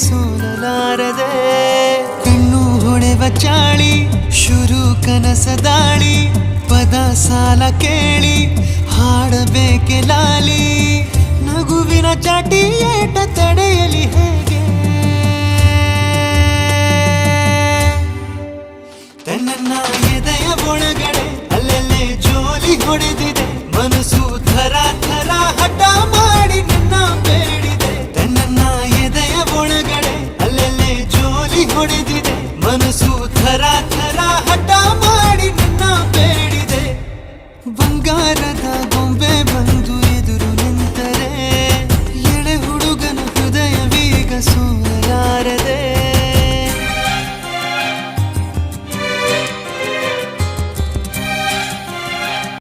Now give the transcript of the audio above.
ಸೋಲಲಾರದೆ ಕಣ್ಣು ಹೊಳೆವ ಚಾಳಿ ಶುರು ಕನಸದಾಳಿ ಪದ ಸಾಲ ಕೇಳಿ ಹಾಡಬೇಕೆ ಲಾಲಿ ನಗುವಿನ ಚಾಟಿ ಏಟ ತಡೆಯಲಿ ಹೇಗೆ ತನ್ನ ಎದೆಯ ಒಳಗಡೆ ಅಲ್ಲೆಲ್ಲೇ ಜೋಲಿ ಹೊಡೆದಿದೆ ಮನಸ್ಸು ಥರ ಥರ ಹಠ ಮಾಡಿ ನನ್ನ ಬೇಡಿದೆ ತನ್ನ ಎದೆಯ ಒಳಗಡೆ ಅಲ್ಲೆಲ್ಲೇ ಜೋಲಿ ಹೊಡೆದಿದೆ ಮನಸ್ಸು ಥರ ಥರ ಹಠ ಮಾಡಿ ನನ್ನ ಬೇಡಿದೆ ಬಂಗಾರ